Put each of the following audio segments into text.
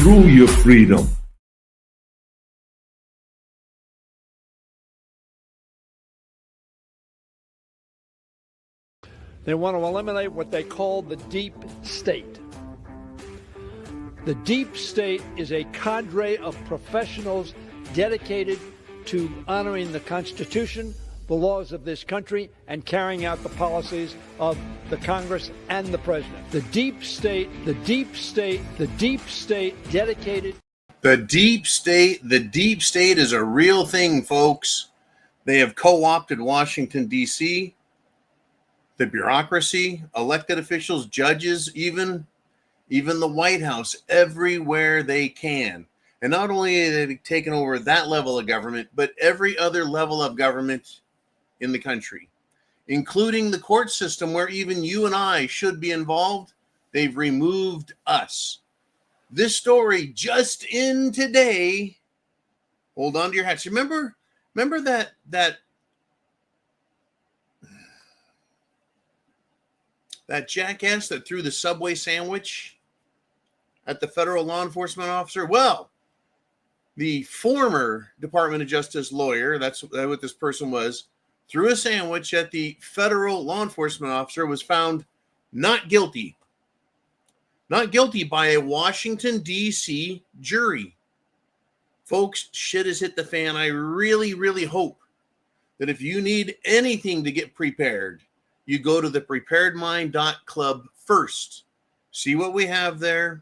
through your freedom. They want to eliminate what they call the deep state. The deep state is a cadre of professionals dedicated to honoring the Constitution, the laws of this country, and carrying out the policies of the Congress and the President. The deep state dedicated. The deep state is a real thing, folks. They have co-opted Washington, D.C., the bureaucracy, elected officials, judges, even the White House, everywhere they can. And not only have they taken over that level of government, but every other level of government in the country, including the court system where even you and I should be involved. They've removed us. This story just in today. Hold on to your hats. Remember that jackass that threw the Subway sandwich at the federal law enforcement officer? Well, the former Department of Justice lawyer, that's what this person was, threw a sandwich at the federal law enforcement officer, was found not guilty. Not guilty by a Washington, D.C. jury. Folks, shit has hit the fan. I really, really hope that if you need anything to get prepared, you go to thepreparedmind.club first. See what we have there.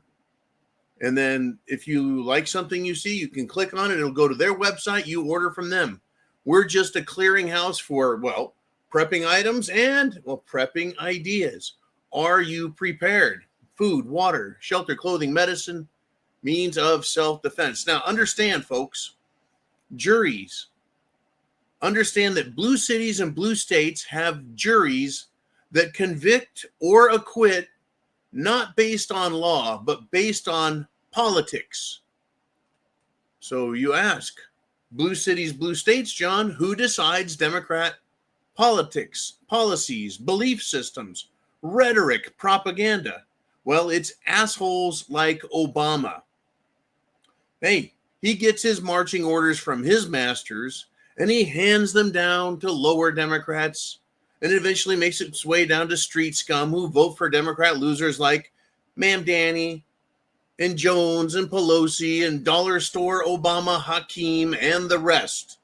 And then if you like something you see, you can click on it. It'll go to their website. You order from them. We're just a clearinghouse for, well, prepping items and, well, prepping ideas. Are you prepared? Food, water, shelter, clothing, medicine, means of self-defense. Now, understand, folks, juries. Understand that blue cities and blue states have juries that convict or acquit not based on law, but based on politics. So you ask, blue cities, blue states, John, who decides Democrat politics, policies, belief systems, rhetoric, propaganda? Well, it's assholes like Obama. Hey, he gets his marching orders from his masters, and he hands them down to lower Democrats, and it eventually makes its way down to street scum who vote for Democrat losers like Ma'am Danny and Jones and Pelosi and dollar store Obama Hakeem and the rest.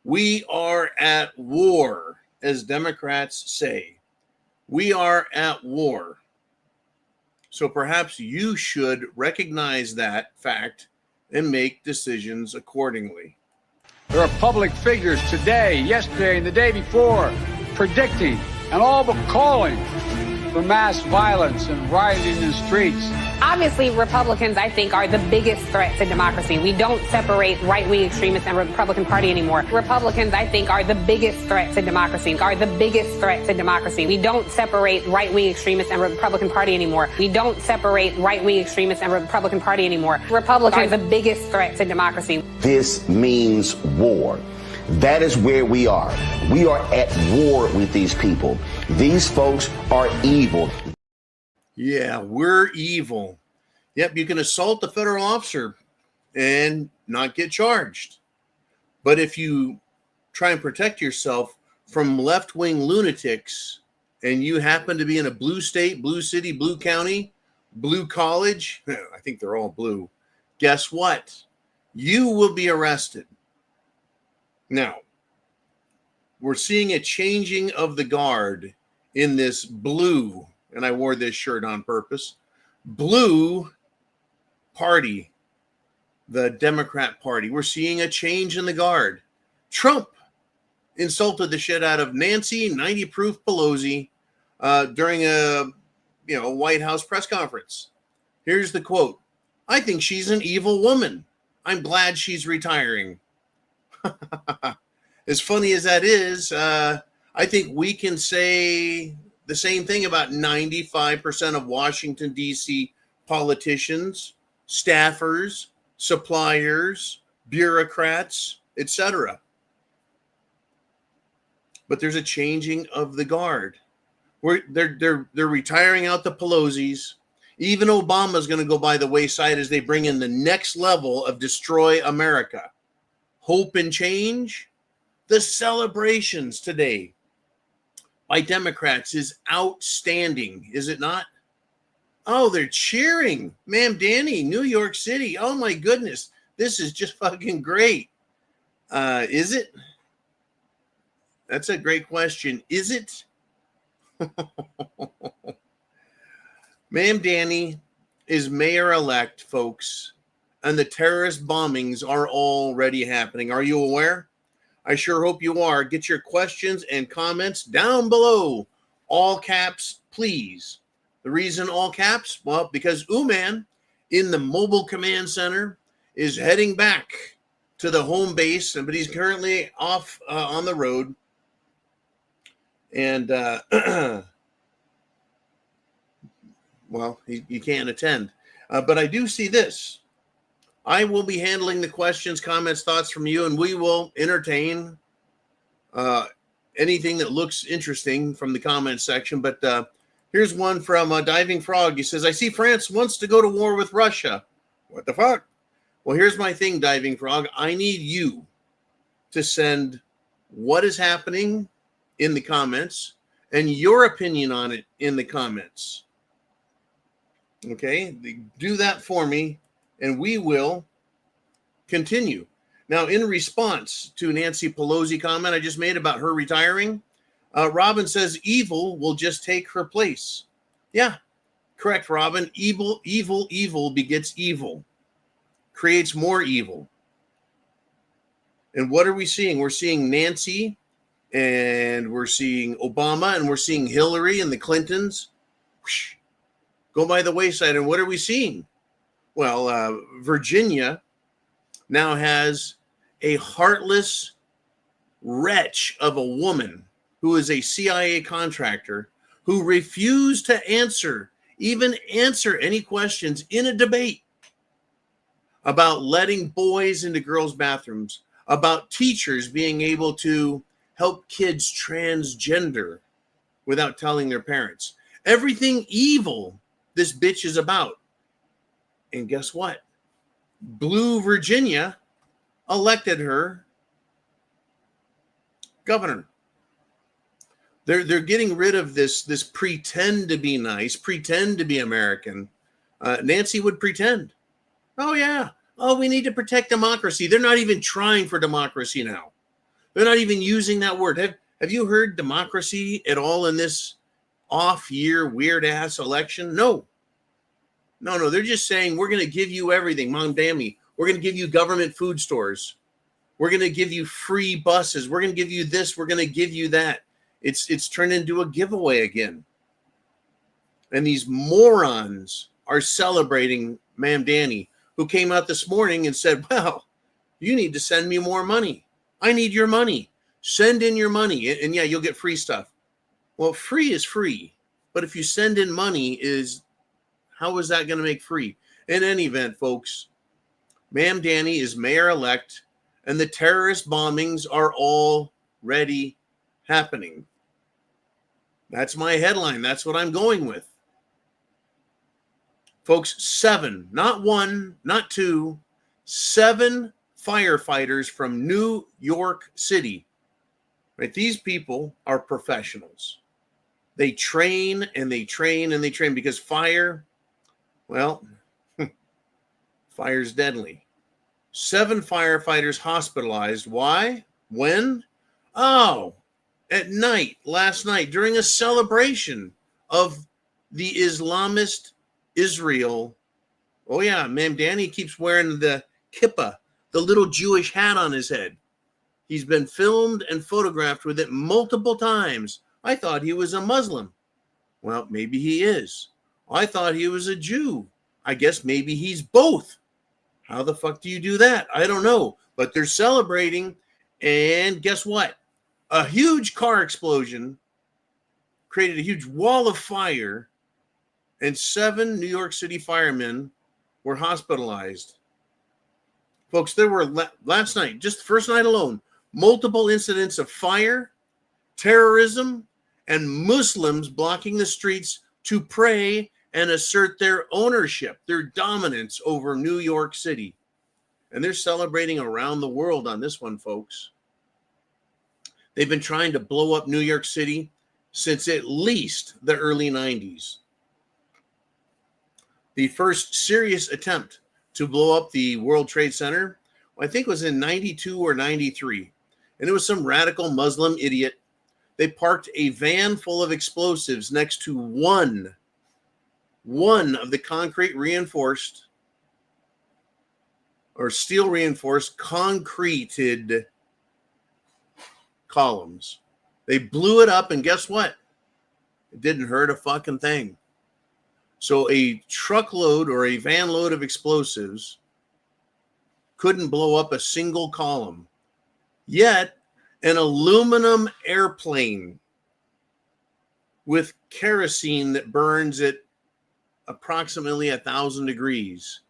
We are at war, as Democrats say. We are at war. So perhaps you should recognize that fact and make decisions accordingly. There are public figures today, yesterday, and the day before predicting and all but calling for mass violence and rioting in the streets. Obviously, Republicans, I think, are the biggest threat to democracy. We don't separate right-wing extremists and Republican Party anymore. Republicans, I think, are the biggest threat to democracy. We don't separate right-wing extremists and Republican Party anymore. Republicans are the biggest threat to democracy. This means war. That is where we are. We are at war with these people. These folks are evil. Yeah, we're evil. Yep, you can assault the federal officer and not get charged. But if you try and protect yourself from left-wing lunatics and you happen to be in a blue state, blue city, blue county, blue college, I think they're all blue, guess what? You will be arrested. Now, we're seeing a changing of the guard in this blue, and I wore this shirt on purpose, blue party, the Democrat Party. We're seeing a change in the guard. Trump insulted the shit out of Nancy 90-proof Pelosi during a White House press conference. Here's the quote. "I think she's an evil woman. I'm glad she's retiring." As funny as that is, I think we can say the same thing about 95% of Washington, D.C. politicians, staffers, suppliers, bureaucrats, etc. But there's a changing of the guard. They're retiring out the Pelosi's, Even Obama's going to go by the wayside as they bring in the next level of destroy America. Hope and change. The celebrations today by Democrats is outstanding, is it not? Oh, they're cheering. Ma'am Danny, New York City. Oh, my goodness. This is just fucking great. Is it? That's a great question. Is it? Ma'am Danny is mayor-elect, folks, and the terrorist bombings are already happening. Are you aware? I sure hope you are. Get your questions and comments down below. All caps, please. The reason all caps? Well, because Uman in the mobile command center is heading back to the home base, but he's currently off on the road. And, well, he can't attend. But I do see this. I will be handling the questions, comments, thoughts from you, and we will entertain anything that looks interesting from the comment section. But here's one from Diving Frog. He says, I see France wants to go to war with Russia. What the fuck? Well, here's my thing, Diving Frog. I need you to send what is happening in the comments and your opinion on it in the comments. Okay, do that for me, and we will continue. Now, in response to Nancy Pelosi comment I just made about her retiring, Robin says evil will just take her place. Yeah, correct, Robin. Evil begets evil, creates more evil. And what are we seeing? We're seeing Nancy, and we're seeing Obama, and we're seeing Hillary and the Clintons go by the wayside. And what are we seeing? Well, Virginia now has a heartless wretch of a woman who is a CIA contractor who refused to even answer any questions in a debate about letting boys into girls' bathrooms, about teachers being able to help kids transgender without telling their parents. Everything evil this bitch is about. And guess what? Blue Virginia elected her governor. They're getting rid of this pretend to be nice, pretend to be American. Nancy would pretend. Oh, yeah. Oh, we need to protect democracy. They're not even trying for democracy now. They're not even using that word. Have you heard democracy at all in this off-year, weird-ass election? No. They're just saying, we're going to give you everything, Mom Dammy. We're going to give you government food stores. We're going to give you free buses. We're going to give you this. We're going to give you that. It's turned into a giveaway again. And these morons are celebrating Ma'am Danny, who came out this morning and said, well, you need to send me more money. I need your money. Send in your money. And yeah, you'll get free stuff. Well, free is free. But if you send in money, how is that going to make free? In any event, folks, Ma'am Danny is mayor-elect, and the terrorist bombings are already happening. That's my headline. That's what I'm going with. Folks, 7, not 1, not 2, 7 firefighters from New York City. Right? These people are professionals. They train and they train and they train because fire, well, fire's deadly. 7 firefighters hospitalized. Why? When? Oh, at night, last night, during a celebration of the Islamist Israel. Oh, yeah, Ma'am Danny keeps wearing the kippah, the little Jewish hat on his head. He's been filmed and photographed with it multiple times. I thought he was a Muslim. Well, maybe he is. I thought he was a Jew. I guess maybe he's both. How the fuck do you do that? I don't know. But they're celebrating. And guess what? A huge car explosion created a huge wall of fire. And 7 New York City firemen were hospitalized. Folks, there were last night, just the first night alone, multiple incidents of fire, terrorism, and Muslims blocking the streets to pray and assert their ownership, their dominance over New York City. And they're celebrating around the world on this one, folks. They've been trying to blow up New York City since at least the early 90s. The first serious attempt to blow up the World Trade Center, I think, was in 92 or 93. And it was some radical Muslim idiot. They parked a van full of explosives next to one of the concrete reinforced or steel reinforced concreted columns. They blew it up, and guess what? It didn't hurt a fucking thing. So a truckload or a van load of explosives couldn't blow up a single column. Yet an aluminum airplane with kerosene that burns at approximately 1,000 degrees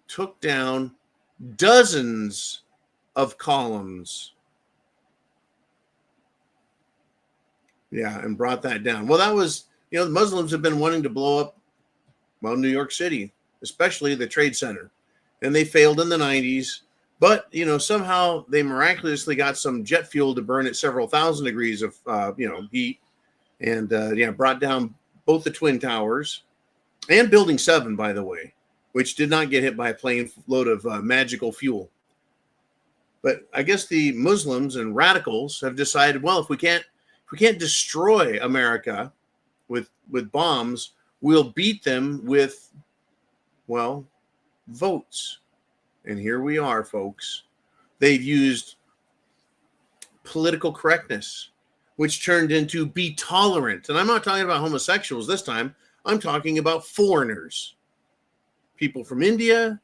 took down dozens of columns. Yeah, and brought that down. Well, that was, the Muslims have been wanting to blow up, New York City, especially the Trade Center. And they failed in the 90s. But, somehow they miraculously got some jet fuel to burn at several thousand degrees of, heat. And, brought down both the Twin Towers and Building 7, by the way, which did not get hit by a plane load of magical fuel. But I guess the Muslims and radicals have decided, well, if we can't destroy America with bombs, we'll beat them with, votes. And here we are, folks. They've used political correctness, which turned into be tolerant. And I'm not talking about homosexuals this time. I'm talking about foreigners, people from India,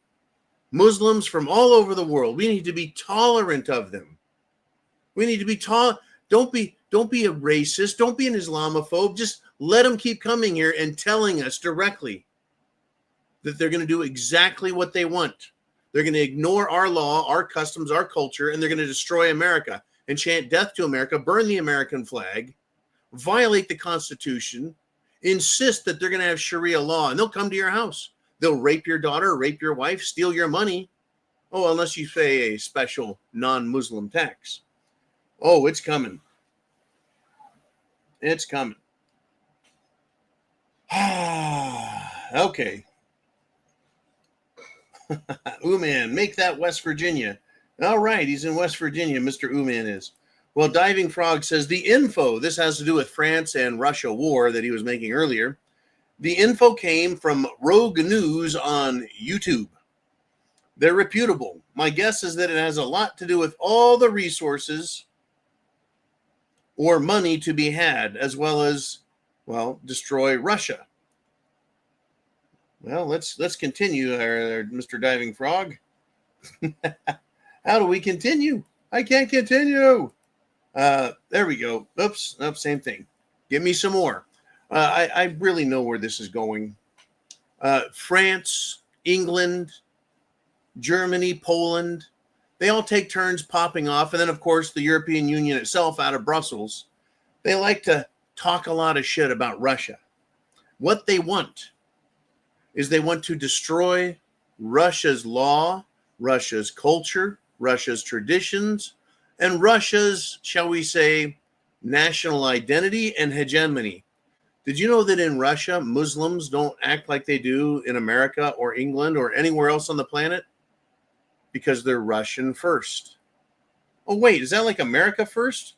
Muslims from all over the world. We need to be tolerant of them. We need to be Don't be a racist. Don't be an Islamophobe. Just let them keep coming here and telling us directly that they're going to do exactly what they want. They're going to ignore our law, our customs, our culture, and they're going to destroy America and chant death to America, burn the American flag, violate the Constitution, insist that they're going to have Sharia law, and they'll come to your house. They'll rape your daughter, rape your wife, steal your money. Oh, unless you pay a special non-Muslim tax. Oh, it's coming. It's coming. Okay. Uman, make that West Virginia. All right, he's in West Virginia, Mr. Uman is. Well, Diving Frog says the info, this has to do with France and Russia war that he was making earlier. The info came from Rogue News on YouTube. They're reputable. My guess is that it has a lot to do with all the resources or money to be had, as well as, destroy Russia. Well, let's continue, Mr. Diving Frog. How do we continue? I can't continue. There we go. Oops, same thing. Give me some more. I really know where this is going. France, England, Germany, Poland, they all take turns popping off. And then, of course, the European Union itself out of Brussels, they like to talk a lot of shit about Russia. What they want is they want to destroy Russia's law, Russia's culture, Russia's traditions, and Russia's, shall we say, national identity and hegemony. Did you know that in Russia, Muslims don't act like they do in America or England or anywhere else on the planet? Because they're Russian first. Oh, wait, is that like America first?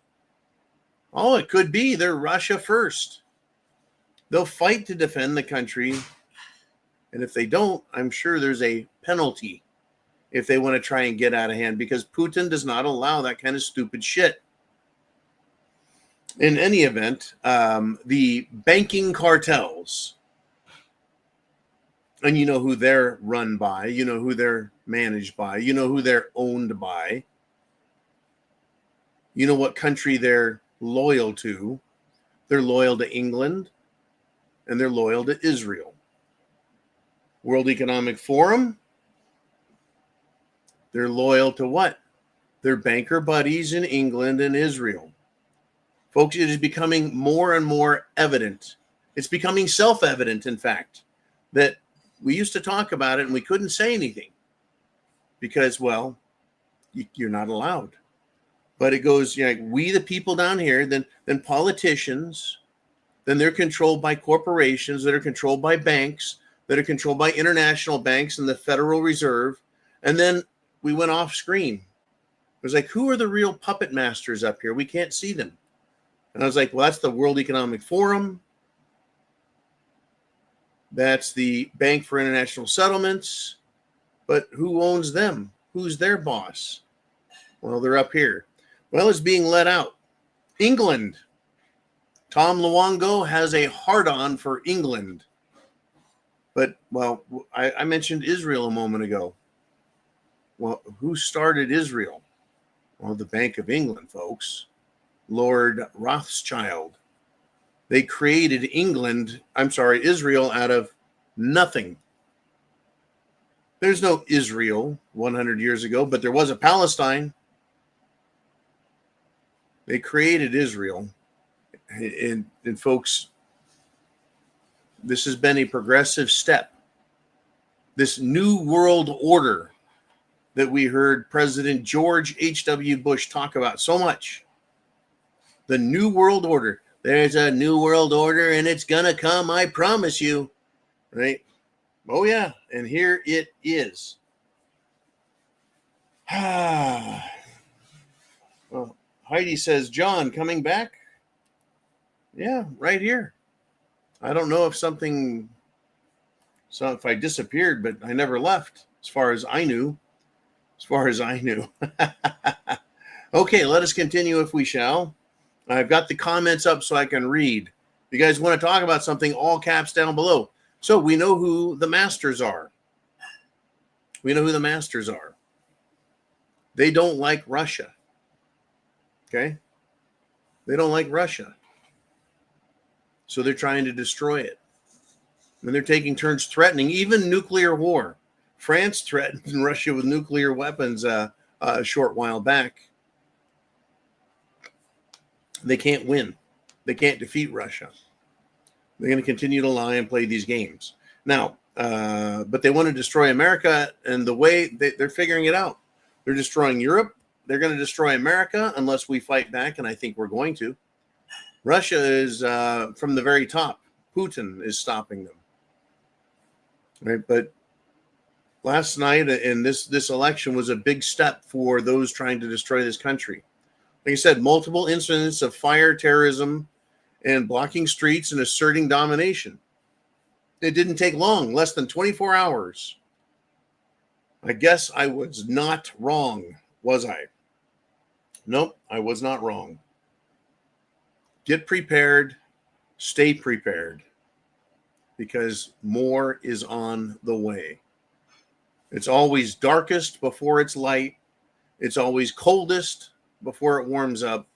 Oh, it could be. They're Russia first. They'll fight to defend the country. And if they don't, I'm sure there's a penalty if they want to try and get out of hand, because Putin does not allow that kind of stupid shit. In any event, the banking cartels, and you know who they're run by, you know who they're managed by, you know who they're owned by, you know what country they're loyal to. They're loyal to England, and they're loyal to Israel. World Economic Forum, they're loyal to what? Their banker buddies in England and Israel. Folks, it is becoming more and more evident. It's becoming self-evident, in fact, that we used to talk about it and we couldn't say anything because, well, you're not allowed. But it goes, you know, we the people down here, then politicians, then they're controlled by corporations that are controlled by banks, that are controlled by international banks and the Federal Reserve. And then we went off screen. It was like, who are the real puppet masters up here? We can't see them. And I was like, well, that's the World Economic Forum. That's the Bank for International Settlements. But who owns them? Who's their boss? Well, they're up here. Well, it's being let out. England. Tom Luongo has a hard-on for England. But, well, I mentioned Israel a moment ago. Well, who started Israel? Well, the Bank of England, folks. Lord Rothschild. They created Israel out of nothing. There's no Israel 100 years ago, but there was a Palestine. They created Israel. And folks, this has been a progressive step. This new world order that we heard President George H.W. Bush talk about so much. The new world order. There's a new world order and it's going to come, I promise you. Right? Oh, yeah. And here it is. Well, Heidi says, John, coming back? Yeah, right here. I don't know if if I disappeared, but I never left as far as I knew. Okay, let us continue if we shall. I've got the comments up so I can read. If you guys want to talk about something, all caps down below. So we know who the masters are. They don't like Russia. Okay? They don't like Russia. So they're trying to destroy it. And they're taking turns threatening even nuclear war. France threatened Russia with nuclear weapons a short while back. They can't win. They can't defeat Russia. They're going to continue to lie and play these games. Now, but they want to destroy America, and the way they're figuring it out. They're destroying Europe. They're going to destroy America unless we fight back, and I think we're going to. Russia is from the very top. Putin is stopping them. Right? But last night and this election was a big step for those trying to destroy this country. Like I said, multiple incidents of fire, terrorism, and blocking streets and asserting domination. It didn't take long, less than 24 hours. I guess I was not wrong, was I? Nope, I was not wrong. Get prepared, stay prepared, because more is on the way. It's always darkest before it's light. It's always coldest before it warms up.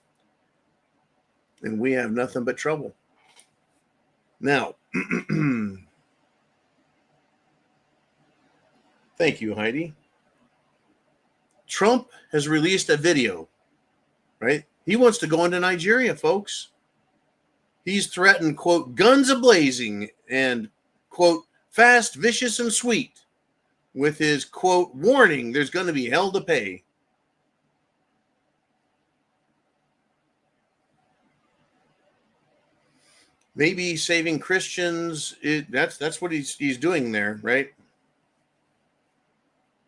And we have nothing but trouble. Now, thank you, Heidi. Trump has released a video, right? He wants to go into Nigeria, folks. He's threatened, quote, guns a-blazing and, quote, fast, vicious, and sweet with his, quote, warning, there's going to be hell to pay. Maybe saving Christians, that's what he's doing there, right?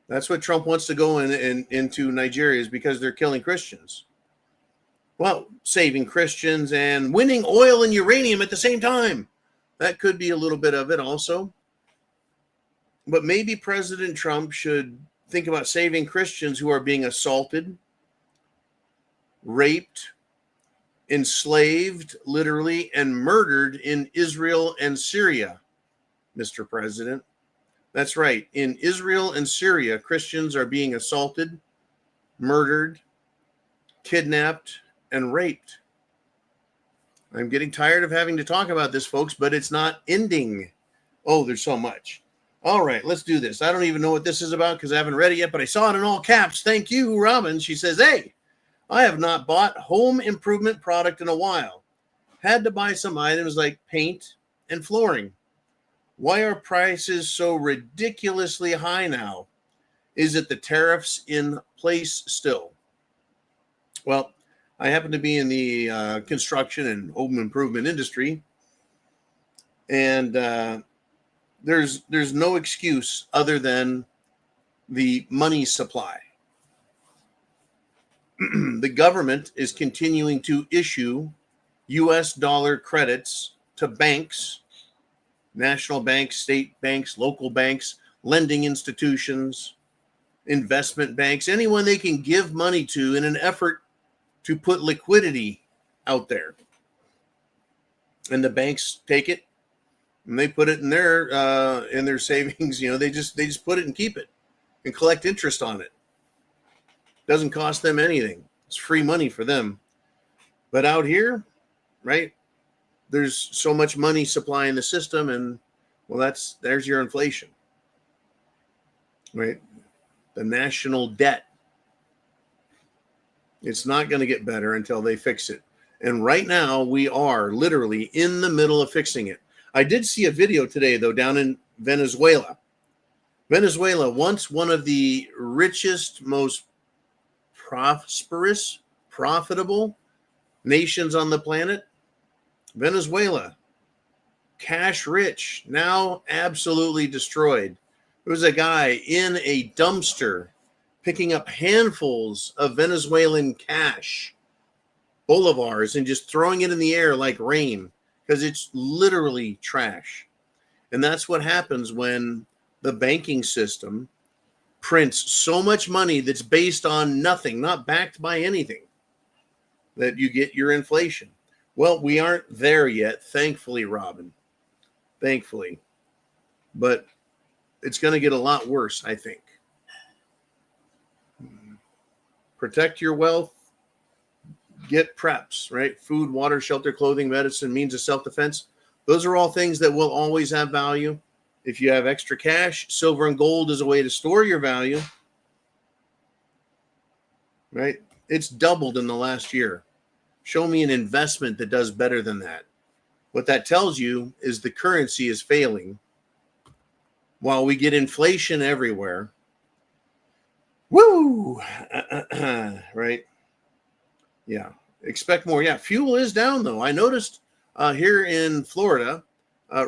That's what Trump wants to go into Nigeria, is because they're killing Christians. Well, saving Christians and winning oil and uranium at the same time. That could be a little bit of it also. But maybe President Trump should think about saving Christians who are being assaulted, raped, enslaved, literally, and murdered in Israel and Syria, Mr. President. That's right. In Israel and Syria, Christians are being assaulted, murdered, kidnapped, and raped. I'm getting tired of having to talk about this, folks, but it's not ending. Oh, there's so much. All right, let's do this. I don't even know what this is about because I haven't read it yet, but I saw it in all caps. Thank you, Robin. She says, hey, I have not bought home improvement product in a while. Had to buy some items like paint and flooring. Why are prices so ridiculously high now? Is it the tariffs in place still? Well, I happen to be in the construction and home improvement industry, and there's no excuse other than the money supply. The government is continuing to issue U.S. dollar credits to banks, national banks, state banks, local banks, lending institutions, investment banks, anyone they can give money to in an effort to put liquidity out there. And the banks take it and they put it in their savings. They just put it and keep it and collect interest on it. Doesn't cost them anything. It's free money for them. But out here, right, there's so much money supplying the system, and well, there's your inflation, right? The national debt. It's not going to get better until they fix it. And right now, we are literally in the middle of fixing it. I did see a video today, though, down in Venezuela. Venezuela, once one of the richest, most prosperous, profitable nations on the planet, Venezuela, cash rich, now absolutely destroyed. There was a guy in a dumpster picking up handfuls of Venezuelan cash, bolivars, and just throwing it in the air like rain because it's literally trash. And that's what happens when the banking system prints so much money that's based on nothing, not backed by anything, that you get your inflation. Well, we aren't there yet, thankfully, Robin. Thankfully. But it's going to get a lot worse, I think. Protect your wealth. Get preps, right? Food, water, shelter, clothing, medicine, means of self-defense. Those are all things that will always have value. If you have extra cash, silver and gold is a way to store your value, right? It's doubled in the last year. Show me an investment that does better than that. What that tells you is the currency is failing while we get inflation everywhere. Woo! Right? Yeah. Expect more. Yeah. Fuel is down, though. I noticed here in Florida,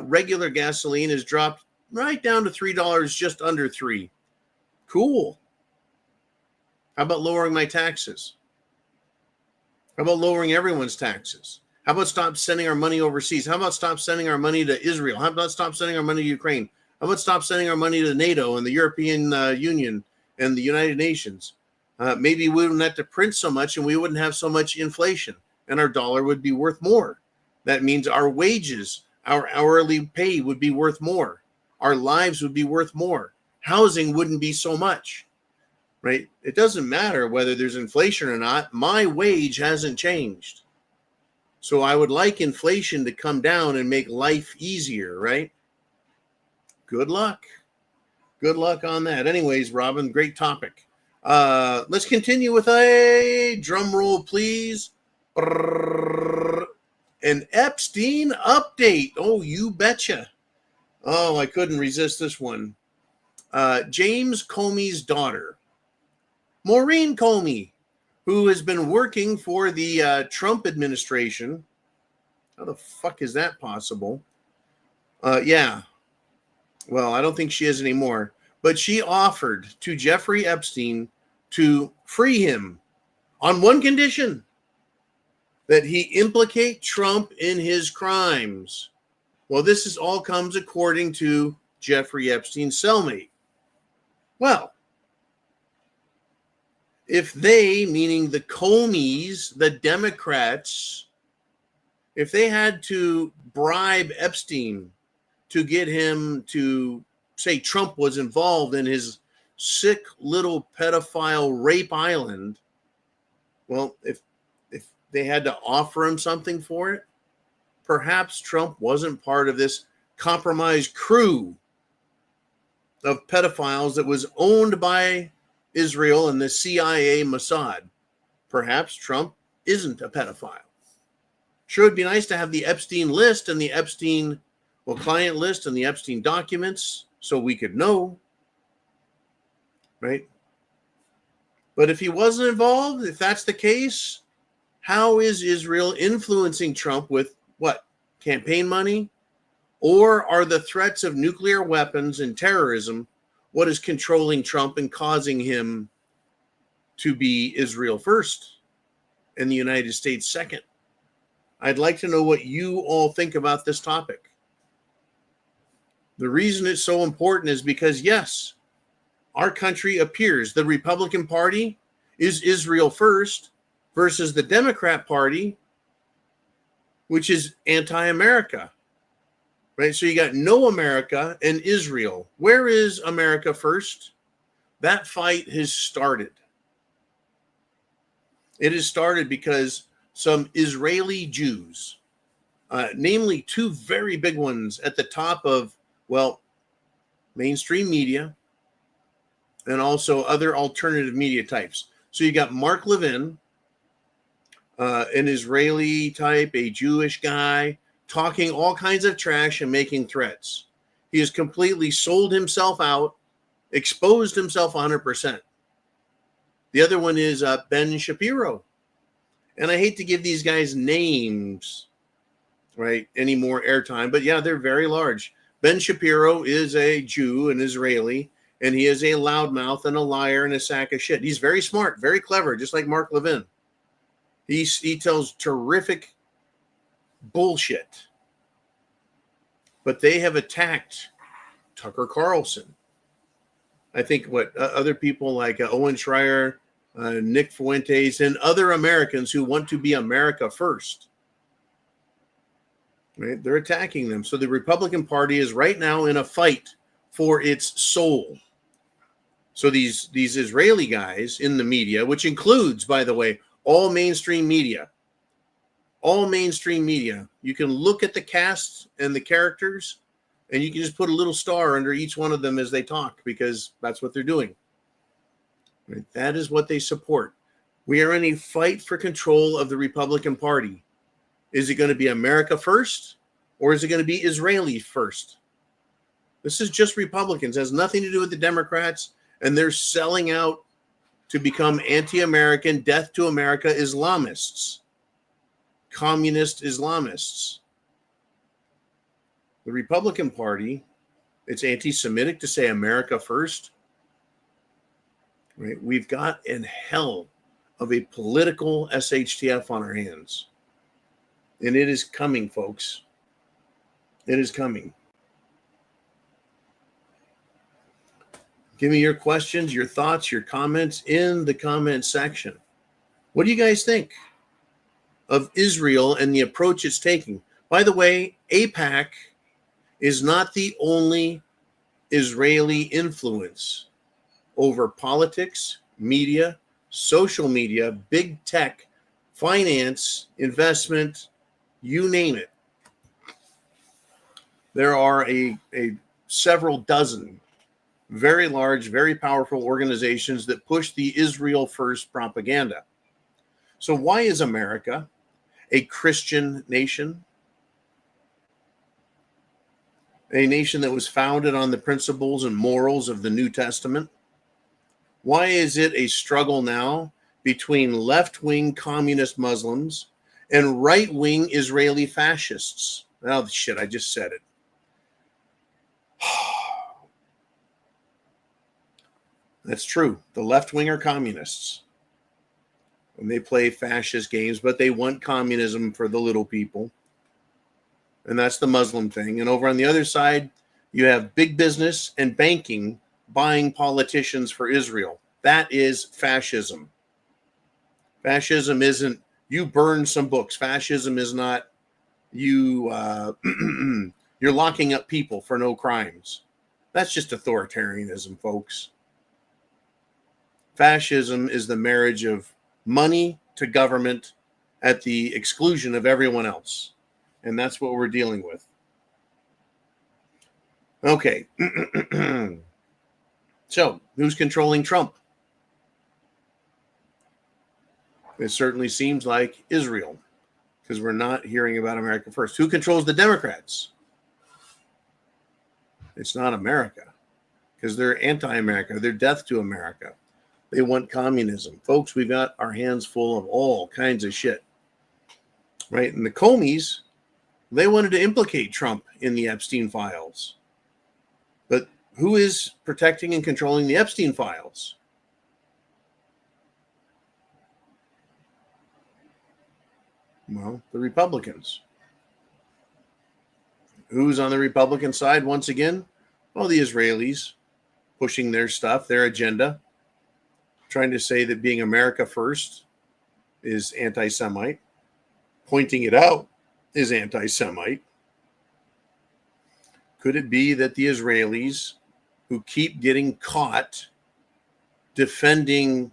regular gasoline has dropped right down to $3, just under $3. Cool. How about lowering my taxes? How about lowering everyone's taxes? How about stop sending our money overseas? How about stop sending our money to Israel? How about stop sending our money to Ukraine? How about stop sending our money to NATO and the European Union and the United Nations? Maybe we wouldn't have to print so much and we wouldn't have so much inflation and our dollar would be worth more. That means our wages, our hourly pay would be worth more. Our lives would be worth more. Housing wouldn't be so much, right? It doesn't matter whether there's inflation or not. My wage hasn't changed. So I would like inflation to come down and make life easier, right? Good luck. Good luck on that. Anyways, Robin, great topic. Let's continue with a drum roll, please. An Epstein update. Oh, you betcha. Oh, I couldn't resist this one. James Comey's daughter, Maureen Comey, who has been working for the Trump administration. How the fuck is that possible? Yeah. Well, I don't think she is anymore. But she offered to Jeffrey Epstein to free him on one condition: that he implicate Trump in his crimes. Well, this is all comes according to Jeffrey Epstein's cellmate. Well, if they, meaning the Comeys, the Democrats, if they had to bribe Epstein to get him to say Trump was involved in his sick little pedophile rape island, well, if they had to offer him something for it, perhaps Trump wasn't part of this compromised crew of pedophiles that was owned by Israel and the CIA Mossad. perhaps Trump isn't a pedophile. Sure, it'd be nice to have the Epstein list and the Epstein, client list and the Epstein documents so we could know, right? But if he wasn't involved, if that's the case, how is Israel influencing Trump with what? Campaign money? Or are the threats of nuclear weapons and terrorism what is controlling Trump and causing him to be Israel first and the United States second? I'd like to know what you all think about this topic. The reason it's so important is because, yes, our country appears, the Republican Party is Israel first versus the Democrat Party, which is anti-America, right? So you got no America and Israel. Where is America first? That fight has started. It has started because some Israeli Jews, namely two very big ones at the top of, mainstream media and also other alternative media types. So you got Mark Levin, an Israeli type, a Jewish guy, talking all kinds of trash and making threats. He has completely sold himself out, exposed himself 100%. The other one is Ben Shapiro. And I hate to give these guys names, right, any more airtime, but yeah, they're very large. Ben Shapiro is a Jew, an Israeli, and he is a loudmouth and a liar and a sack of shit. He's very smart, very clever, just like Mark Levin. He tells terrific bullshit. But they have attacked Tucker Carlson. I think other people like Owen Schreier, Nick Fuentes, and other Americans who want to be America first. Right? They're attacking them. So the Republican Party is right now in a fight for its soul. So these Israeli guys in the media, which includes, by the way, all mainstream media, you can look at the cast and the characters, and you can just put a little star under each one of them as they talk, because that's what they're doing. Right? That is what they support. We are in a fight for control of the Republican Party. Is it going to be America first, or is it going to be Israeli first? This is just Republicans. It has nothing to do with the Democrats, and they're selling out to become anti-American, death to America Islamists, communist Islamists. The Republican Party, it's anti-Semitic to say America first. Right? We've got a hell of a political SHTF on our hands. And it is coming, folks. It is coming. Give me your questions, your thoughts, your comments in the comment section. What do you guys think of Israel and the approach it's taking? By the way, AIPAC is not the only Israeli influence over politics, media, social media, big tech, finance, investment, you name it. There are a several dozen very large, very powerful organizations that push the Israel first propaganda. So why is America a Christian nation? A nation that was founded on the principles and morals of the New Testament? Why is it a struggle now between left-wing communist Muslims and right-wing Israeli fascists? Oh, shit, I just said it. That's true. The left-wing are communists. And they play fascist games, but they want communism for the little people. And that's the Muslim thing. And over on the other side, you have big business and banking buying politicians for Israel. That is fascism. Fascism isn't you burn some books. Fascism is not you you're locking up people for no crimes. That's just authoritarianism, folks. Fascism is the marriage of money to government at the exclusion of everyone else. And that's what we're dealing with. Okay. So, who's controlling Trump? It certainly seems like Israel, because we're not hearing about America first. Who controls the Democrats? It's not America, because they're anti-America. They're death to America. They want communism. Folks, we've got our hands full of all kinds of shit. Right? And the Comeys, they wanted to implicate Trump in the Epstein files. But who is protecting and controlling the Epstein files? Well, the Republicans. Who's on the Republican side once again? Well, the Israelis pushing their stuff, their agenda, trying to say that being America first is anti-Semite, pointing it out is anti-Semite. Could it be that the Israelis, who keep getting caught defending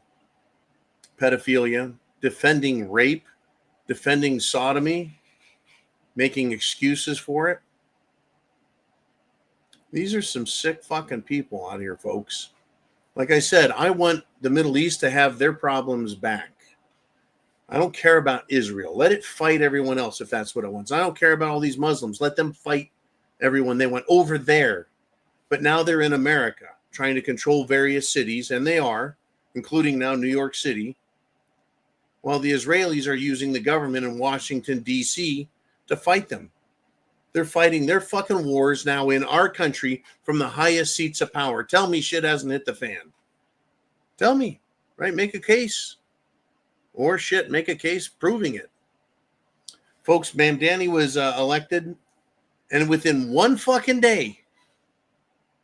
pedophilia, defending rape, defending sodomy, making excuses for it? These are some sick fucking people out here, folks. Like I said, I want the Middle East to have their problems back. I don't care about Israel. Let it fight everyone else if that's what it wants. I don't care about all these Muslims. Let them fight everyone they want over there. But now they're in America trying to control various cities, and they are, including now New York City, while the Israelis are using the government in Washington, D.C. to fight them. They're fighting their fucking wars now in our country from the highest seats of power. Tell me shit hasn't hit the fan. Tell me, right? Make a case. Or shit, make a case proving it. Folks, Mamdani was elected, and within one fucking day,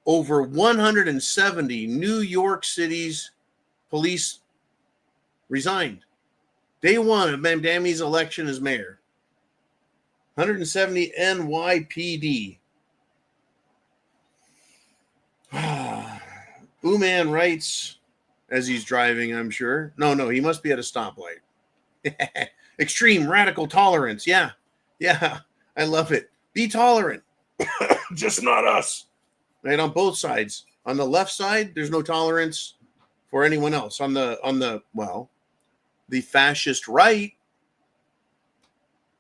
over 170 New York City's police resigned. Day one of Mamdani's election as mayor. 170 NYPD. Uman writes, as he's driving, I'm sure. No, he must be at a stoplight. Extreme radical tolerance. Yeah, I love it. Be tolerant. Just not us. Right, on both sides. On the left side, there's no tolerance for anyone else. On the fascist right,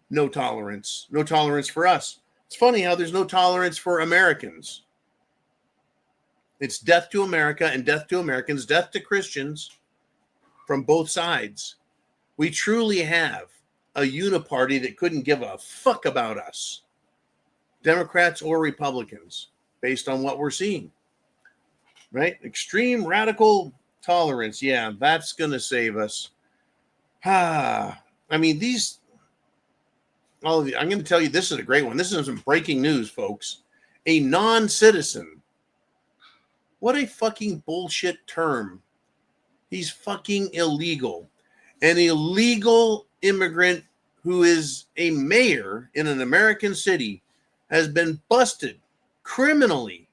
no tolerance. No tolerance for us. It's funny how there's no tolerance for Americans. It's death to America and death to Americans, death to Christians from both sides. We truly have a uniparty that couldn't give a fuck about us, Democrats or Republicans, based on what we're seeing. Right? Extreme radical tolerance. Yeah, that's going to save us. I mean, I'm going to tell you, this is a great one. This is some breaking news, folks. A non-citizen. What a fucking bullshit term. He's fucking illegal. An illegal immigrant who is a mayor in an American city has been busted criminally.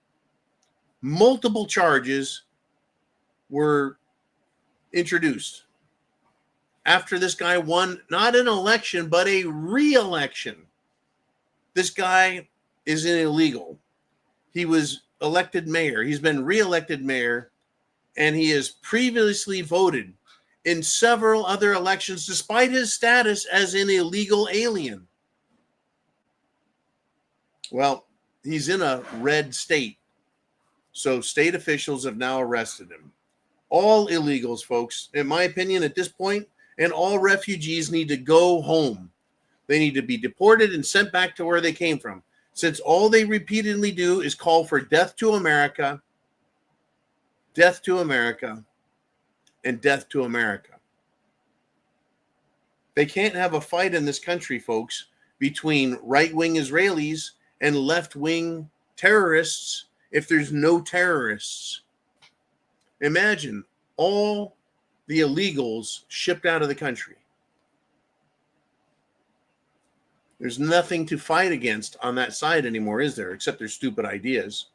Multiple charges were introduced after this guy won not an election, but a re-election. This guy is illegal. He was elected mayor. He's been re-elected mayor, and he has previously voted in several other elections despite his status as an illegal alien. Well, he's in a red state, so state officials have now arrested him. All illegals, folks, in my opinion, at this point, and all refugees need to go home. They need to be deported and sent back to where they came from, since all they repeatedly do is call for death to America, and death to America. They can't have a fight in this country, folks, between right-wing Israelis and left-wing terrorists if there's no terrorists. Imagine all the illegals shipped out of the country. There's nothing to fight against on that side anymore, is there? Except their stupid ideas.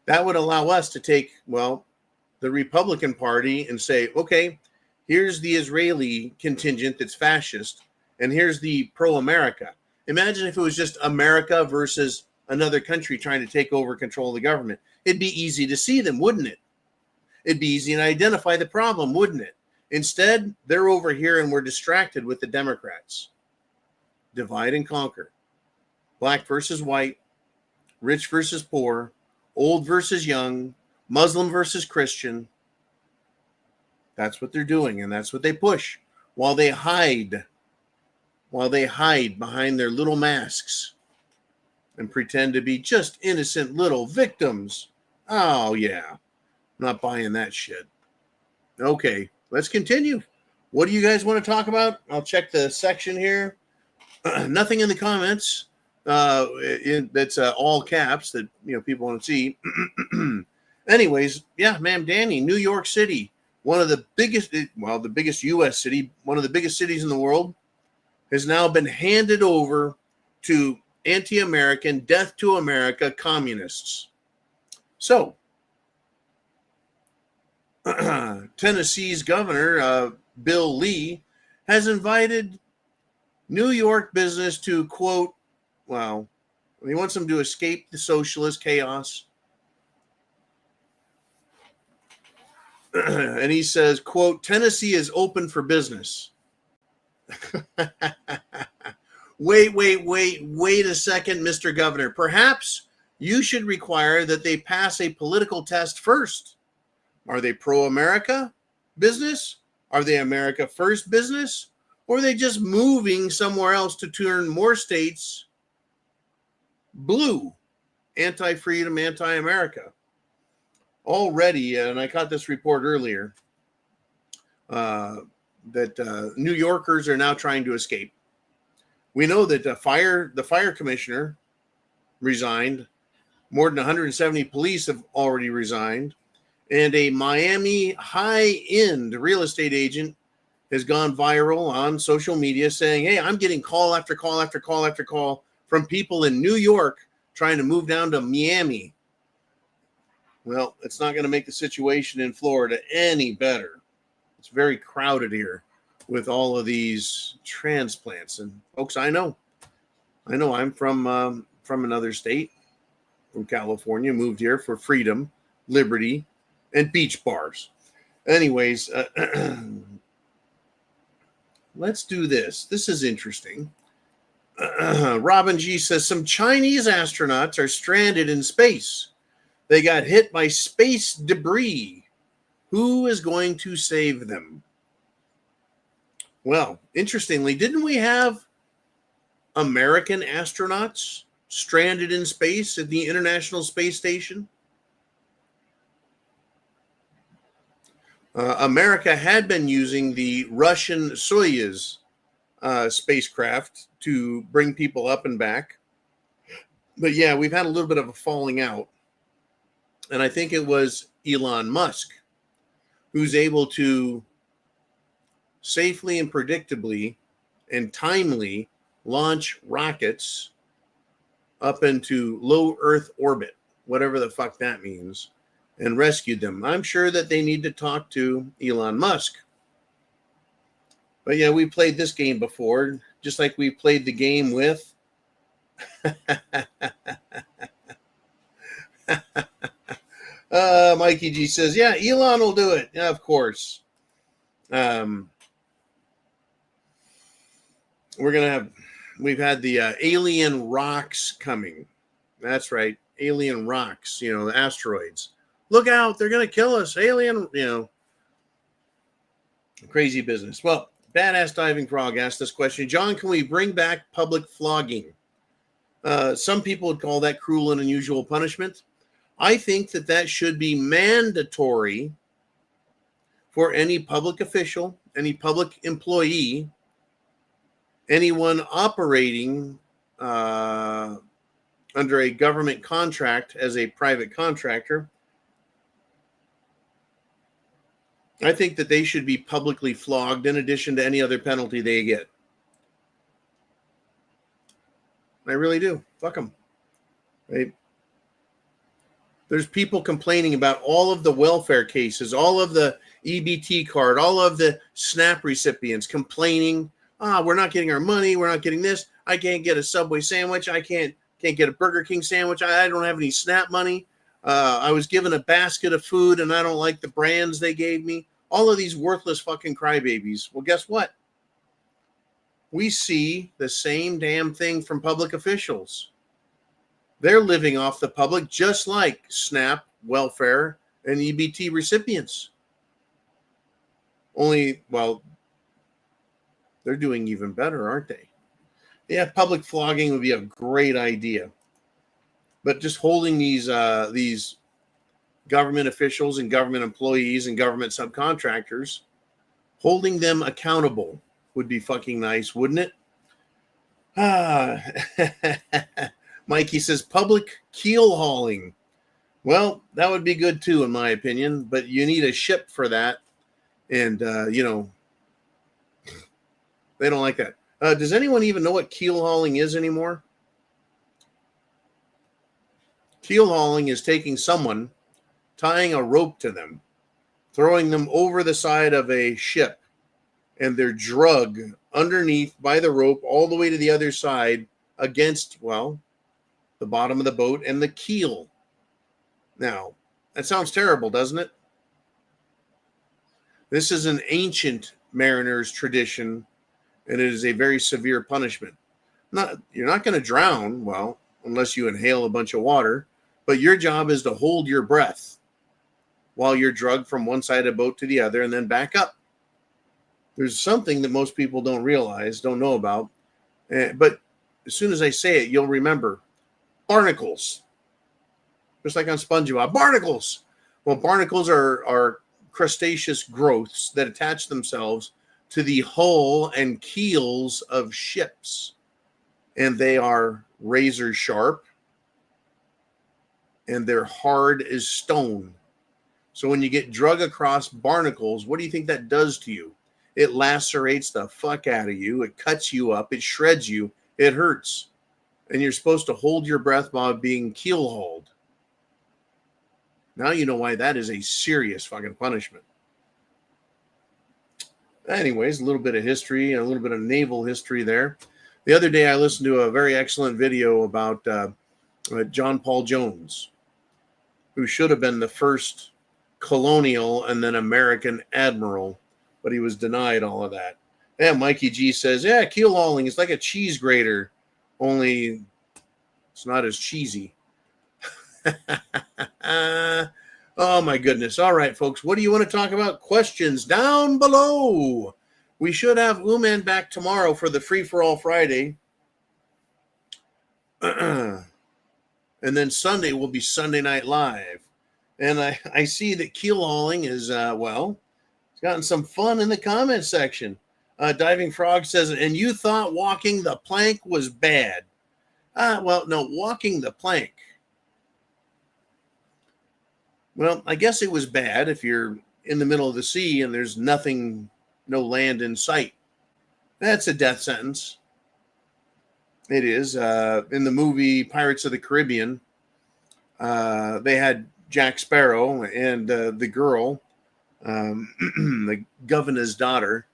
That would allow us to take, the Republican Party and say, okay, here's the Israeli contingent that's fascist, and here's the pro-America. Imagine if it was just America versus another country trying to take over control of the government. It'd be easy to see them, wouldn't it? It'd be easy to identify the problem, wouldn't it? Instead, they're over here and we're distracted with the Democrats. Divide and conquer. Black versus white, rich versus poor, old versus young, Muslim versus Christian. That's what they're doing, and that's what they push while they hide behind their little masks and pretend to be just innocent little victims. Oh, yeah. I'm not buying that shit. Okay, let's continue. What do you guys want to talk about? I'll check the section here. Nothing in the comments. That's all caps that people want to see. Anyways, yeah, ma'am, Danny, New York City, one of the biggest U.S. city, one of the biggest cities in the world, has now been handed over to anti-American, death to America communists. So, Tennessee's governor, Bill Lee, has invited New York business to, quote, well, he wants them to escape the socialist chaos. And he says, quote, Tennessee is open for business. Wait a second, Mr. Governor. Perhaps you should require that they pass a political test first. Are they pro-America business? Are they America first business? Or are they just moving somewhere else to turn more states blue, anti-freedom, anti-America? Already, and I caught this report earlier, that New Yorkers are now trying to escape. We know that the fire commissioner resigned. More than 170 police have already resigned. And a Miami high-end real estate agent has gone viral on social media saying, hey, I'm getting call after call after call after call from people in New York trying to move down to Miami. Well, it's not going to make the situation in Florida any better. It's very crowded here with all of these transplants. And folks, I know I'm from another state, from California, moved here for freedom, liberty, and beach bars. Anyways, let's do this. This is interesting. Robin G says some Chinese astronauts are stranded in space. They got hit by space debris. Who is going to save them? Well, interestingly, didn't we have American astronauts stranded in space at the International Space Station? America had been using the Russian Soyuz spacecraft to bring people up and back. But yeah, we've had a little bit of a falling out. And I think it was Elon Musk who's able to safely and predictably and timely launch rockets up into low Earth orbit, whatever the fuck that means, and rescued them. I'm sure that they need to talk to Elon Musk. But yeah, we played this game before, just like we played the game with Mikey G says, yeah, Elon will do it. Yeah, of course. We've had the alien rocks coming. That's right. Alien rocks, asteroids. Look out. They're going to kill us. Alien, crazy business. Well, Badass Diving Frog asked this question. John, can we bring back public flogging? Some people would call that cruel and unusual punishment. I think that should be mandatory for any public official, any public employee, anyone operating under a government contract as a private contractor. I think that they should be publicly flogged in addition to any other penalty they get. I really do. Fuck them. Right? There's people complaining about all of the welfare cases, all of the EBT card, all of the SNAP recipients complaining, we're not getting our money, we're not getting this. I can't get a Subway sandwich. I can't get a Burger King sandwich. I don't have any SNAP money. I was given a basket of food and I don't like the brands they gave me. all of these worthless fucking crybabies. Well, guess what? We see the same damn thing from public officials. They're living off the public just like SNAP, welfare, and EBT recipients. Only, well, they're doing even better, aren't they? Yeah, public flogging would be a great idea. But just holding these government officials and government employees and government subcontractors, holding them accountable would be fucking nice, wouldn't it? Mikey says public keel hauling. Well, that would be good too, in my opinion, but you need a ship for that. And, they don't like that. Does anyone even know what keel hauling is anymore? Keel hauling is taking someone, tying a rope to them, throwing them over the side of a ship, and they're drug underneath by the rope all the way to the other side against, well, the bottom of the boat and the keel. Now, that sounds terrible, doesn't it? This is an ancient mariner's tradition, and it is a very severe punishment. You're not going to drown, well, unless you inhale a bunch of water, but your job is to hold your breath while you're drugged from one side of the boat to the other and then back up. There's something that most people don't realize, don't know about, but as soon as I say it, you'll remember. Barnacles. Just like on SpongeBob. Barnacles! Well, barnacles are crustaceous growths that attach themselves to the hull and keels of ships. And they are razor sharp. And they're hard as stone. So when you get drug across barnacles, what do you think that does to you? It lacerates the fuck out of you. It cuts you up. It shreds you. It hurts. And you're supposed to hold your breath while being keel hauled. Now you know why that is a serious fucking punishment. Anyways, a little bit of history and a little bit of naval history there. The other day I listened to a very excellent video about John Paul Jones, who should have been the first colonial and then American admiral, but he was denied all of that. Yeah, Mikey G says, yeah, keel hauling is like a cheese grater, only it's not as cheesy. Oh, my goodness. All right, folks, what do you want to talk about? Questions down below. We should have Uman back tomorrow for the Free for All Friday. And then Sunday will be Sunday Night Live. And I see that keel hauling is, it's gotten some fun in the comment section. Diving Frog says, and you thought walking the plank was bad. Well, no, walking the plank. Well, I guess it was bad if you're in the middle of the sea and there's nothing, no land in sight. That's a death sentence. It is. In the movie Pirates of the Caribbean, they had Jack Sparrow and the girl, the governor's daughter.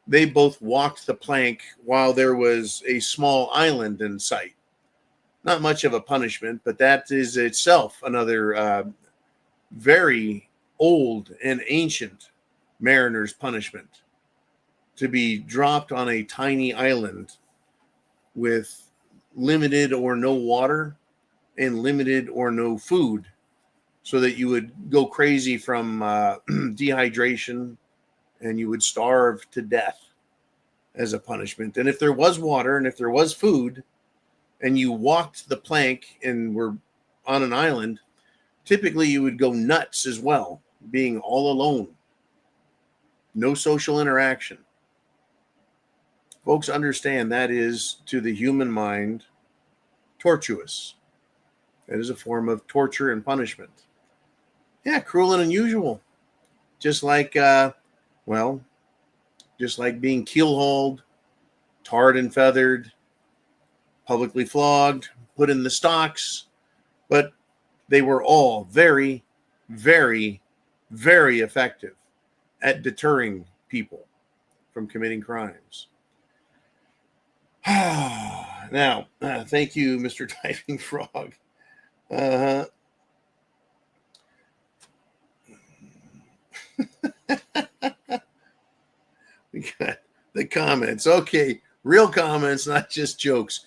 They both walked the plank while there was a small island in sight. Not much of a punishment, but that is itself another very old and ancient mariner's punishment. To be dropped on a tiny island with limited or no water and limited or no food, so that you would go crazy from dehydration and you would starve to death as a punishment. And if there was water and if there was food and you walked the plank and were on an island, typically you would go nuts as well, being all alone. No social interaction. Folks, understand that is, to the human mind, tortuous. It is a form of torture and punishment. Yeah, cruel and unusual. Just like, just like being keel-hauled, tarred and feathered, publicly flogged, put in the stocks. But they were all very, very, very effective at deterring people from committing crimes. Now, thank you, Mr. Diving Frog. We got the comments. Okay, real comments, not just jokes.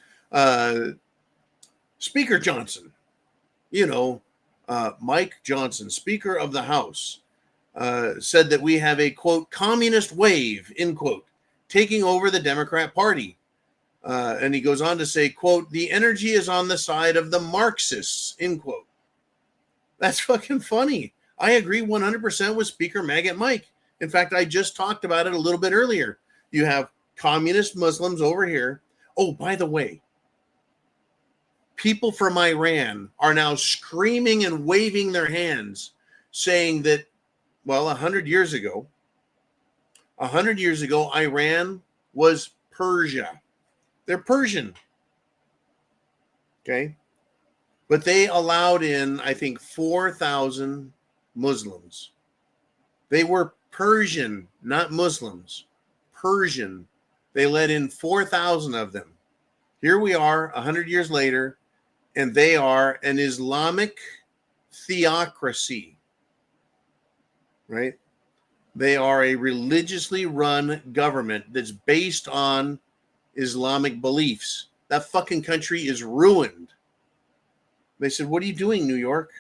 Speaker Johnson, Mike Johnson, Speaker of the House, said that we have a, quote, communist wave, end quote, taking over the Democrat Party. And he goes on to say, quote, the energy is on the side of the Marxists, end quote. That's fucking funny. I agree 100% with Speaker Maggot Mike. In fact, I just talked about it a little bit earlier. You have communist Muslims over here. Oh, by the way, people from Iran are now screaming and waving their hands, saying that, well, 100 years ago, Iran was Persia. They're Persian. Okay. But they allowed in, I think, 4,000 Muslims. They were Persian, not Muslims. Persian. They let in 4,000 of them. Here we are 100 years later, and they are an Islamic theocracy, right? They are a religiously run government that's based on Islamic beliefs. That fucking country is ruined. They said, what are you doing, New York?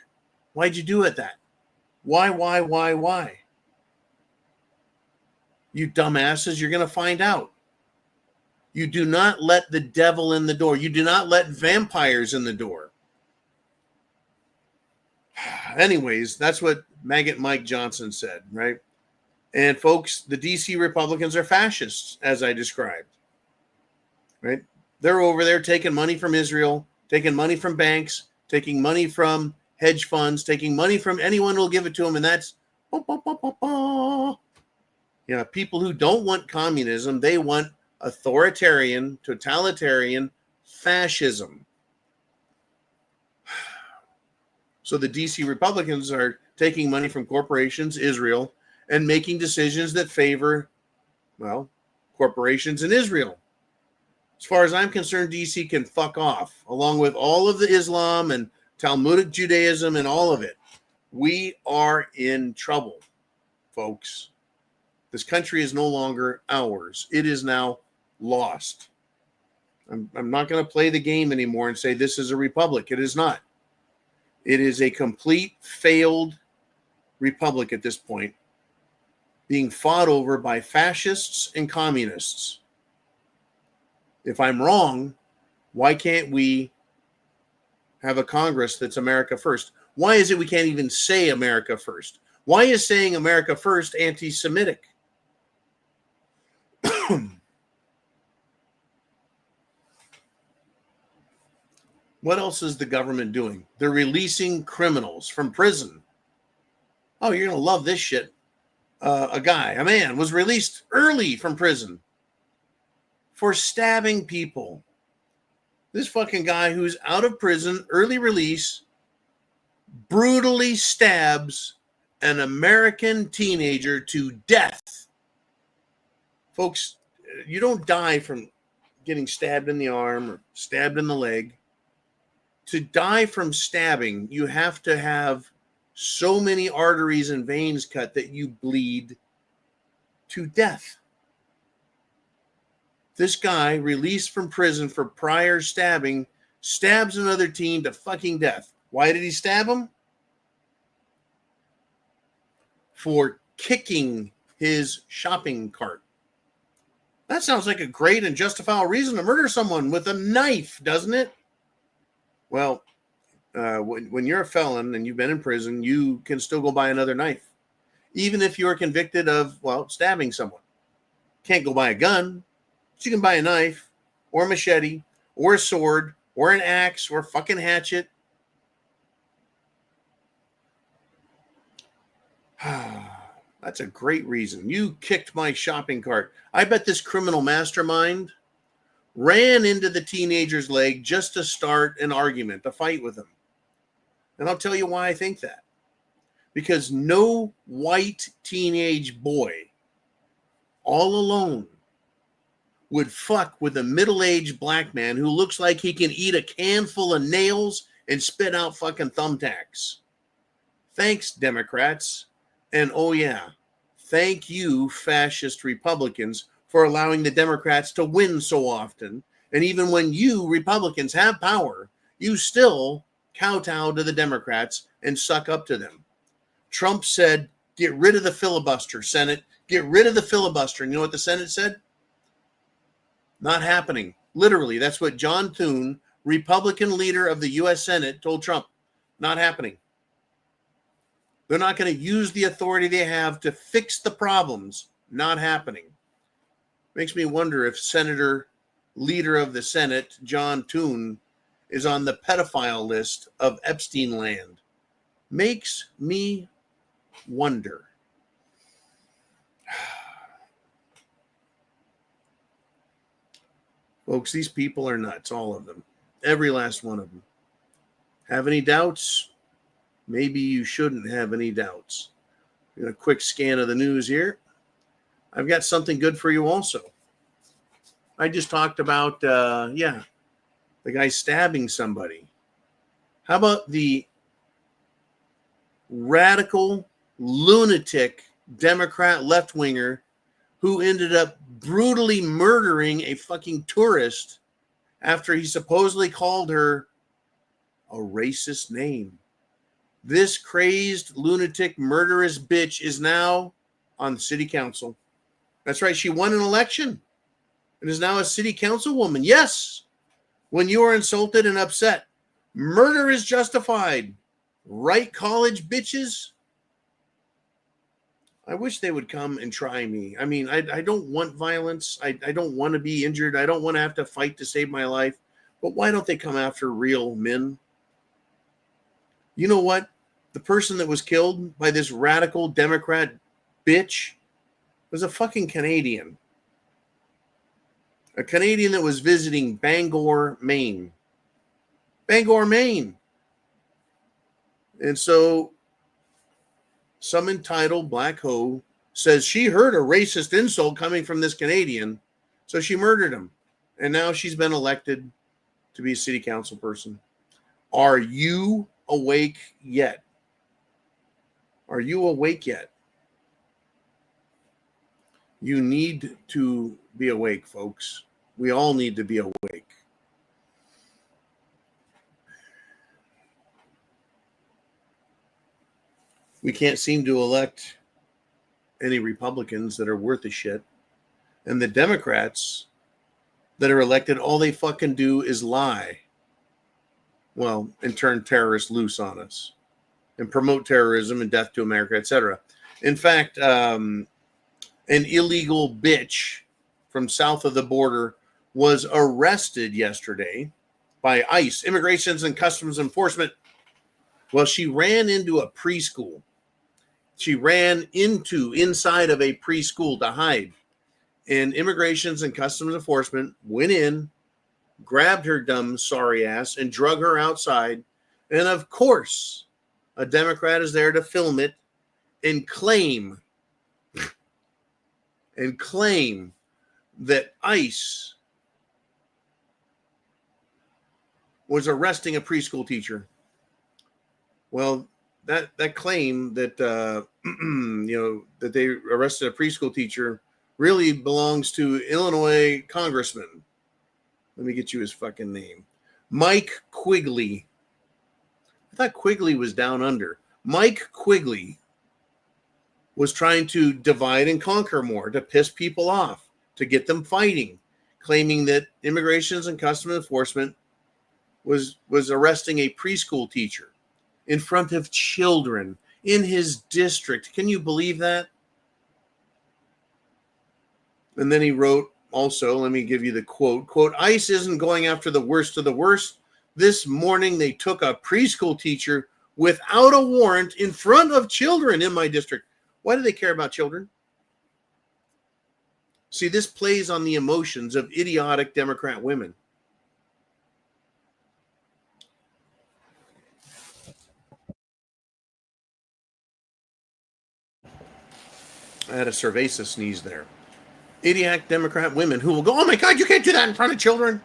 Why'd you do it that? Why? You dumbasses, you're going to find out. You do not let the devil in the door. You do not let vampires in the door. Anyways, that's what Maggot Mike Johnson said, right? And folks, the DC Republicans are fascists, as I described, right? They're over there taking money from Israel, taking money from banks, taking money from hedge funds, taking money from anyone who will give it to them. And that's, people who don't want communism, they want authoritarian, totalitarian fascism. So the DC Republicans are taking money from corporations, Israel, and making decisions that favor, well, corporations in Israel. As far as I'm concerned, DC can fuck off, along with all of the Islam and Talmudic Judaism and all of it. We are in trouble, folks. This country is no longer ours. It is now lost. I'm not going to play the game anymore and say this is a republic. It is not. It is a complete failed republic at this point, being fought over by fascists and communists. If I'm wrong, why can't we have a Congress that's America first? Why is it we can't even say America first? Why is saying America first anti-Semitic? What else is the government doing? They're releasing criminals from prison. Oh, you're going to love this shit. A man was released early from prison for stabbing people. This fucking guy who's out of prison, early release, brutally stabs an American teenager to death. Folks, you don't die from getting stabbed in the arm or stabbed in the leg. To die from stabbing, you have to have so many arteries and veins cut that you bleed to death. This guy, released from prison for prior stabbing, stabs another teen to fucking death. Why did he stab him? For kicking his shopping cart. That sounds like a great and justifiable reason to murder someone with a knife, doesn't it? Well, when you're a felon and you've been in prison, you can still go buy another knife, even if you're convicted of, well, stabbing someone. Can't go buy a gun, but you can buy a knife or a machete or a sword or an axe or a fucking hatchet. That's a great reason. You kicked my shopping cart. I bet this criminal mastermind ran into the teenager's leg just to start an argument, a fight with him. And I'll tell you why I think that. Because no white teenage boy, all alone, would fuck with a middle-aged black man who looks like he can eat a can full of nails and spit out fucking thumbtacks. Thanks, Democrats. And oh yeah, Thank you, fascist Republicans, for allowing the Democrats to win so often. And even when you Republicans have power, you still kowtow to the Democrats and suck up to them. Trump said, get rid of the filibuster, Senate. Get rid of the filibuster. And you know what the Senate said? Not happening. Literally, that's what John Thune, Republican leader of the U.S. Senate, told Trump. Not happening. They're not going to use the authority they have to fix the problems. Not happening. Makes me wonder if Senator, leader of the Senate, John Thune, is on the pedophile list of Epstein land. Makes me wonder. Folks, these people are nuts, all of them. Every last one of them. Have any doubts? Maybe you shouldn't have any doubts. A quick scan of the news here. I've got something good for you also. I just talked about, the guy stabbing somebody. How about the radical, lunatic Democrat left-winger who ended up brutally murdering a fucking tourist after he supposedly called her a racist name? This crazed, lunatic, murderous bitch is now on the city council. That's right. She won an election and is now a city councilwoman. Yes. When you are insulted and upset, murder is justified. Right, college bitches? I wish they would come and try me. I mean, I don't want violence. I don't want to be injured. I don't want to have to fight to save my life. But why don't they come after real men? You know what? The person that was killed by this radical Democrat bitch was a fucking Canadian. A Canadian that was visiting Bangor, Maine. Bangor, Maine. And so some entitled black hoe says she heard a racist insult coming from this Canadian, so she murdered him. And now she's been elected to be a city council person. Are you awake yet? Are you awake yet? You need to be awake, folks. We all need to be awake. We can't seem to elect any Republicans that are worth a shit. And the Democrats that are elected, all they fucking do is lie. Well, and turn terrorists loose on us and promote terrorism and death to America, etc. In fact, an illegal bitch from south of the border was arrested yesterday by ICE, Immigrations and Customs Enforcement. Well, she ran into a preschool. She ran inside of a preschool to hide. And Immigrations and Customs Enforcement went in, grabbed her dumb sorry ass, and drug her outside. And of course, a Democrat is there to film it and claim that ICE was arresting a preschool teacher. Well, that claim that that they arrested a preschool teacher really belongs to Illinois Congressman. Let me get you his fucking name. Mike Quigley. I thought Quigley was down under. Mike Quigley was trying to divide and conquer more, to piss people off, to get them fighting, claiming that Immigrations and Customs Enforcement was arresting a preschool teacher in front of children in his district. Can you believe that? And then he wrote also, let me give you the quote, ICE isn't going after the worst of the worst. This morning they took a preschool teacher without a warrant in front of children in my district. Why do they care about children? See, this plays on the emotions of idiotic Democrat women. I had a cerveza sneeze there. Idiotic Democrat women who will go, oh my God, you can't do that in front of children.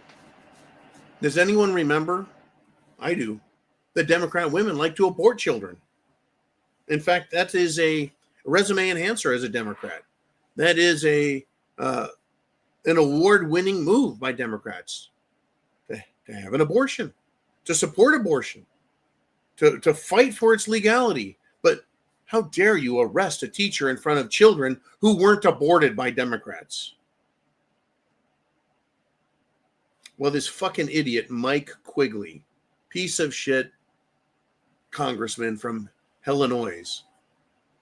Does anyone remember? I do. The Democrat women like to abort children. In fact, that is a resume enhancer as a Democrat. That is an award-winning move by Democrats to have an abortion, to support abortion, to fight for its legality. But how dare you arrest a teacher in front of children who weren't aborted by Democrats? Well, this fucking idiot, Mike Quigley, piece of shit congressman from Illinois,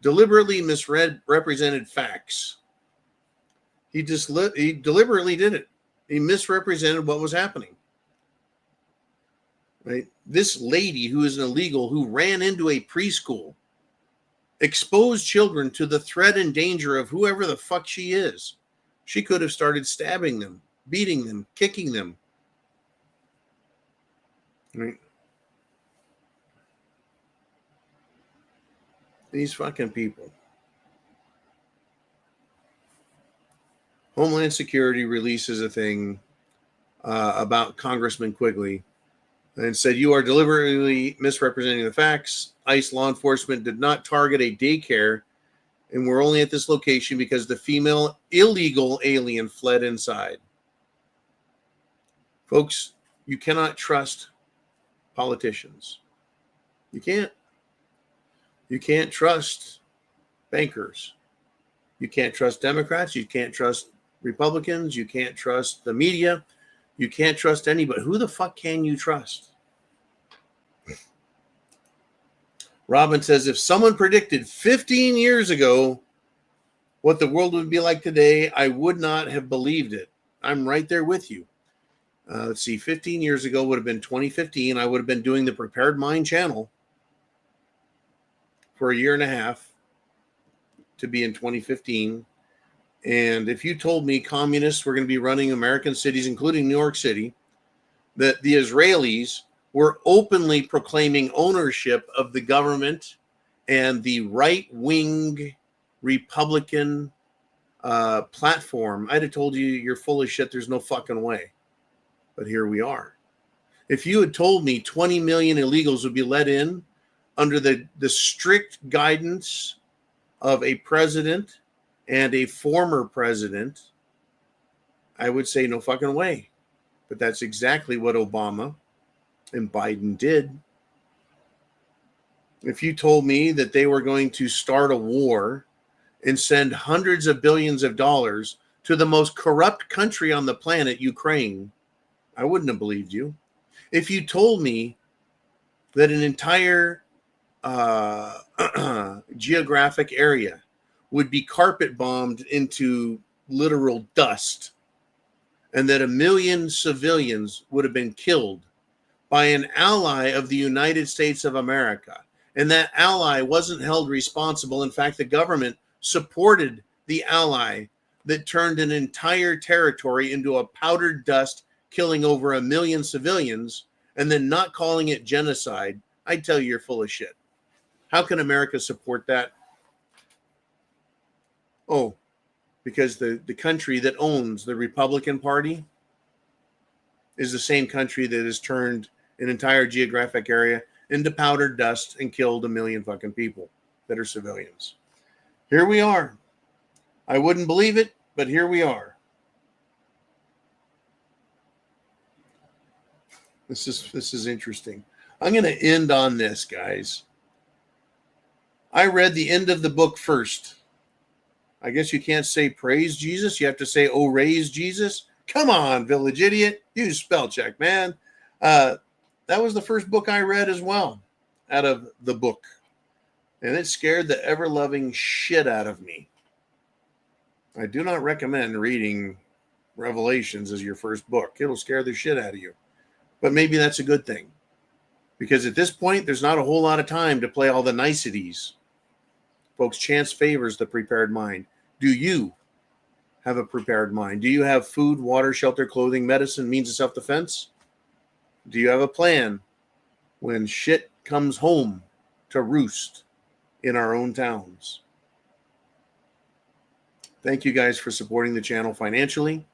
deliberately misrepresented facts. He deliberately did it. He misrepresented what was happening. Right? This lady who is an illegal, who ran into a preschool, exposed children to the threat and danger of whoever the fuck she is. She could have started stabbing them, beating them, kicking them. Right? These fucking people. Homeland Security releases a thing about Congressman Quigley and said, you are deliberately misrepresenting the facts. ICE law enforcement did not target a daycare, and we're only at this location because the female illegal alien fled inside. Folks, you cannot trust politicians. You can't. You can't trust bankers. You can't trust Democrats. You can't trust Republicans. You can't trust the media. You can't trust anybody. Who the fuck can you trust? Robin says, if someone predicted 15 years ago what the world would be like today, I would not have believed it. I'm right there with you. Let's see, 15 years ago would have been 2015. I would have been doing the Prepared Mind channel for a year and a half to be in 2015. And if you told me communists were going to be running American cities, including New York City, that the Israelis were openly proclaiming ownership of the government and the right-wing Republican platform, I'd have told you you're full of shit. There's no fucking way. But here we are. If you had told me 20 million illegals would be let in under the strict guidance of a president and a former president, I would say no fucking way. But that's exactly what Obama and Biden did. If you told me that they were going to start a war and send hundreds of billions of dollars to the most corrupt country on the planet, Ukraine, I wouldn't have believed you. If you told me that an entire geographic area would be carpet bombed into literal dust and that 1 million civilians would have been killed by an ally of the United States of America, and that ally wasn't held responsible. In fact, the government supported the ally that turned an entire territory into a powdered dust, killing over 1 million civilians, and then not calling it genocide, I tell you, you're full of shit. How can America support that? Oh, because the country that owns the Republican Party is the same country that has turned an entire geographic area into powdered dust and killed 1 million fucking people that are civilians. Here we are. I wouldn't believe it, but here we are. This is interesting. I'm going to end on this, guys. I read the end of the book first. I guess you can't say praise Jesus. You have to say, oh, raise Jesus. Come on, village idiot. Use spell check, man. That was the first book I read as well out of the book. And it scared the ever-loving shit out of me. I do not recommend reading Revelations as your first book. It'll scare the shit out of you. But maybe that's a good thing. Because at this point, there's not a whole lot of time to play all the niceties. Folks, chance favors the prepared mind. Do you have a prepared mind? Do you have food, water, shelter, clothing, medicine, means of self-defense? Do you have a plan when shit comes home to roost in our own towns? Thank you guys for supporting the channel financially,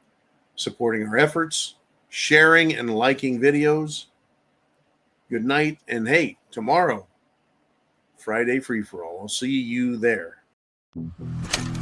supporting our efforts, sharing and liking videos. Good night, and hey, tomorrow, Friday free-for-all. I'll see you there. Bye.